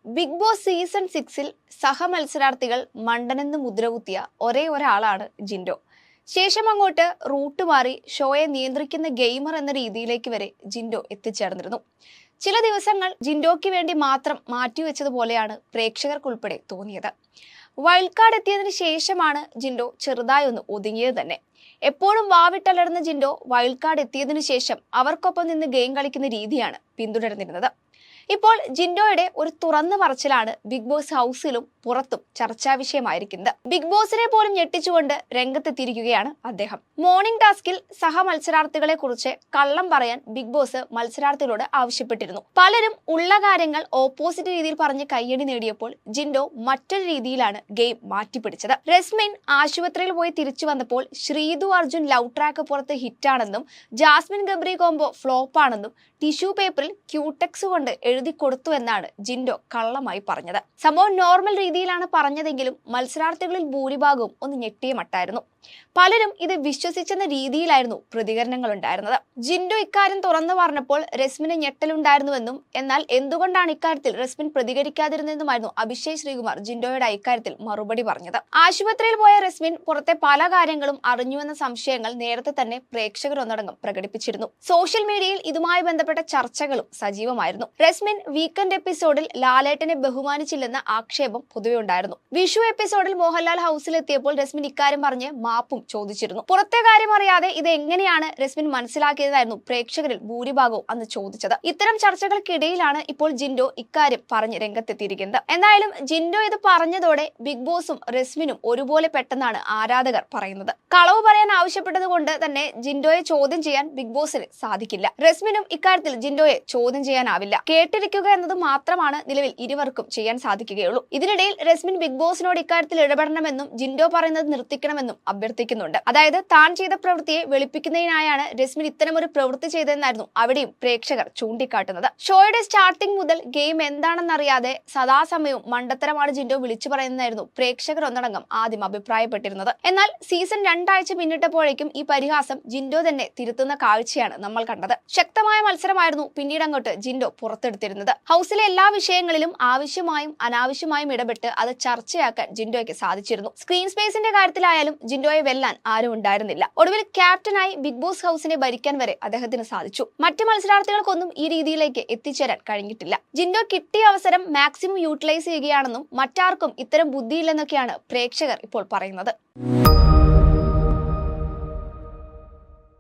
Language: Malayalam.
ബിഗ് ബോസ് സീസൺ 6-ൽ സഹമത്സരാർത്ഥികൾ മണ്ടനെന്ന് മുദ്രകുത്തിയ ഒരേ ഒരാളാണ് ജിൻഡോ. ശേഷം അങ്ങോട്ട് റൂട്ട് മാറി ഷോയെ നിയന്ത്രിക്കുന്ന ഗെയിമർ എന്ന രീതിയിലേക്ക് വരെ ജിൻഡോ എത്തിച്ചേർന്നിരുന്നു. ചില ദിവസങ്ങൾ ജിൻഡോയ്ക്ക് വേണ്ടി മാത്രം മാറ്റിവെച്ചതുപോലെയാണ് പ്രേക്ഷകർക്കുൾപ്പെടെ തോന്നിയത്. വൈൽഡ് കാർഡ് എത്തിയതിനു ശേഷമാണ് ജിൻഡോ ചെറുതായി ഒന്ന് ഒതുങ്ങിയത് തന്നെ. എപ്പോഴും വാവിട്ടലർന്ന ജിൻഡോ വൈൽഡ് കാർഡ് എത്തിയതിനു ശേഷം അവർക്കൊപ്പം നിന്ന് ഗെയിം കളിക്കുന്ന രീതിയാണ് പിന്തുടർന്നിരുന്നത്. ഇപ്പോൾ ജിൻഡോയുടെ ഒരു തുറന്നു പറച്ചിലാണ് ബിഗ് ബോസ് ഹൗസിലും പുറത്തും ചർച്ചാ വിഷയമായിരിക്കുന്നത്. ബിഗ് ബോസിനെ പോലും ഞെട്ടിച്ചുകൊണ്ട് രംഗത്തെത്തിയിരിക്കുകയാണ് അദ്ദേഹം. മോർണിംഗ് ടാസ്കിൽ സഹ മത്സരാർത്ഥികളെ കുറിച്ച് കള്ളം പറയാൻ ബിഗ് ബോസ് മത്സരാർത്ഥികളോട് ആവശ്യപ്പെട്ടിരുന്നു. പലരും ഉള്ള കാര്യങ്ങൾ ഓപ്പോസിറ്റ് രീതിയിൽ പറഞ്ഞ് കയ്യടി നേടിയപ്പോൾ ജിൻഡോ മറ്റൊരു രീതിയിലാണ് ഗെയിം മാറ്റിപ്പിടിച്ചത്. റസ്മിൻ ആശുപത്രിയിൽ പോയി തിരിച്ചു വന്നപ്പോൾ ശ്രീതു അർജുൻ ലവ് ട്രാക്ക് പുറത്ത് ഹിറ്റാണെന്നും ജാസ്മിൻ ഗബ്രി കോംബോ ഫ്ലോപ്പാണെന്നും ടിഷ്യൂ പേപ്പറിൽ ക്യൂടെക്സ് കൊണ്ട് എഴുതി കൊടുത്തു എന്നാണ് ജിൻഡോ കള്ളമായി പറഞ്ഞത്. സംഭവം നോർമൽ രീതിയിലാണ് പറഞ്ഞതെങ്കിലും മത്സരാർത്ഥികളിൽ ഭൂരിഭാഗവും ഒന്ന് ഞെട്ടിയ മട്ടായിരുന്നു. പലരും ഇത് വിശ്വസിച്ചെന്ന രീതിയിലായിരുന്നു പ്രതികരണങ്ങൾ ഉണ്ടായിരുന്നത്. ജിൻഡോ ഇക്കാര്യം തുറന്നു പറഞ്ഞപ്പോൾ റസ്മിന് ഞെട്ടലുണ്ടായിരുന്നുവെന്നും എന്നാൽ എന്തുകൊണ്ടാണ് ഇക്കാര്യത്തിൽ റസ്മിൻ പ്രതികരിക്കാതിരുന്നതെന്നുമായിരുന്നു അഭിഷേക് ശ്രീകുമാർ ജിൻഡോയുടെ ഇക്കാര്യത്തിൽ മറുപടി പറഞ്ഞത്. ആശുപത്രിയിൽ പോയ റസ്മിൻ പുറത്തെ പല കാര്യങ്ങളും അറിഞ്ഞുവെന്ന സംശയങ്ങൾ നേരത്തെ തന്നെ പ്രേക്ഷകർ ഒന്നടങ്കം പ്രകടിപ്പിച്ചിരുന്നു. സോഷ്യൽ മീഡിയയിൽ ഇതുമായി ബന്ധപ്പെട്ട ചർച്ചകളും സജീവമായിരുന്നു. റസ്മിൻ വീക്കെൻഡ് എപ്പിസോഡിൽ ലാലേട്ടനെ ബഹുമാനിച്ചില്ലെന്ന ആക്ഷേപം പൊതുവെ ഉണ്ടായിരുന്നു. വിഷു എപ്പിസോഡിൽ മോഹൻലാൽ ഹൗസിലെത്തിയപ്പോൾ റസ്മിൻ ഇക്കാര്യം പറഞ്ഞ് മാപ്പും ചോദിച്ചിരുന്നു. പുറത്തെ കാര്യം അറിയാതെ ഇത് എങ്ങനെയാണ് റസ്മിൻ മനസ്സിലാക്കിയതായിരുന്നു പ്രേക്ഷകരിൽ ഭൂരിഭാഗവും അന്ന് ചോദിച്ചത്. ഇത്തരം ചർച്ചകൾക്കിടയിലാണ് ഇപ്പോൾ ജിൻഡോ ഇക്കാര്യം പറഞ്ഞ് രംഗത്തെത്തിയിരിക്കുന്നത്. എന്തായാലും ജിൻഡോ ഇത് പറഞ്ഞതോടെ ബിഗ് ബോസും റസ്മിനും ഒരുപോലെ പെട്ടെന്നാണ് ആരാധകർ പറയുന്നത്. കളവ് പറയാൻ ആവശ്യപ്പെട്ടത് കൊണ്ട് തന്നെ ജിൻഡോയെ ചോദ്യം ചെയ്യാൻ ബിഗ് ബോസിന് സാധിക്കില്ല. റസ്മിനും ഇക്കാര്യത്തിൽ ജിൻഡോയെ ചോദ്യം ചെയ്യാനാവില്ല. കേട്ടിരിക്കുക എന്നത് മാത്രമാണ് നിലവിൽ ഇരുവർക്കും ചെയ്യാൻ സാധിക്കുകയുള്ളൂ. ഇതിനിടയിൽ റസ്മിൻ ബിഗ് ബോസിനോട് ഇക്കാര്യത്തിൽ ഇടപെടണമെന്നും ജിൻഡോ പറയുന്നത് നിർത്തിക്കണമെന്നും അഭ്യർത്ഥിക്കുന്നുണ്ട്. അതായത് താൻ ചെയ്ത പ്രവൃത്തിയെ വെളുപ്പിക്കുന്നതിനായാണ് റസ്മിൻ ഇത്തരമൊരു പ്രവൃത്തി ചെയ്തതെന്നായിരുന്നു അവിടെയും പ്രേക്ഷകർ ചൂണ്ടിക്കാട്ടുന്നത്. ഷോയുടെ സ്റ്റാർട്ടിംഗ് മുതൽ ഗെയിം എന്താണെന്നറിയാതെ സദാസമയവും മണ്ടത്തരമാണ് ജിൻഡോ വിളിച്ചു പറയുന്നതായിരുന്നു പ്രേക്ഷകർ ഒന്നടങ്കം ആദ്യം അഭിപ്രായപ്പെട്ടിരുന്നത്. എന്നാൽ സീസൺ 2 ആഴ്ച പിന്നിട്ടപ്പോഴേക്കും ഈ പരിഹാസം ജിൻഡോ തന്നെ തിരുത്തുന്ന കാഴ്ചയാണ് നമ്മൾ കണ്ടത്. ശക്തമായ മത്സരമായിരുന്നു പിന്നീട് അങ്ങോട്ട് ജിൻഡോ പുറത്തെടുത്തിരുന്നത്. ഹൗസിലെ എല്ലാ വിഷയങ്ങളിലും ആവശ്യമായും അനാവശ്യമായും ഇടപെട്ട് അത് ചർച്ചയാക്കാൻ ജിൻഡോയ്ക്ക് സാധിച്ചിരുന്നു. സ്ക്രീൻ സ്പേസിന്റെ കാര്യത്തിലായാലും ജിൻഡോയെ വെല്ലാൻ ആരും ഉണ്ടായിരുന്നില്ല. ഒടുവിൽ ക്യാപ്റ്റനായി ബിഗ് ബോസ് ഹൗസിനെ ഭരിക്കാൻ വരെ അദ്ദേഹത്തിന് സാധിച്ചു. മറ്റ് മത്സരാർത്ഥികൾക്കൊന്നും ഈ രീതിയിലേക്ക് എത്തിച്ചേരാൻ കഴിഞ്ഞിട്ടില്ല. ജിൻഡോ കിട്ടിയ അവസരം മാക്സിമം യൂട്ടിലൈസ് ചെയ്യുകയാണെന്നും മറ്റാർക്കും ഇത്തരം ബുദ്ധിയില്ലെന്നൊക്കെയാണ് പ്രേക്ഷകർ ഇപ്പോൾ പറയുന്നത്.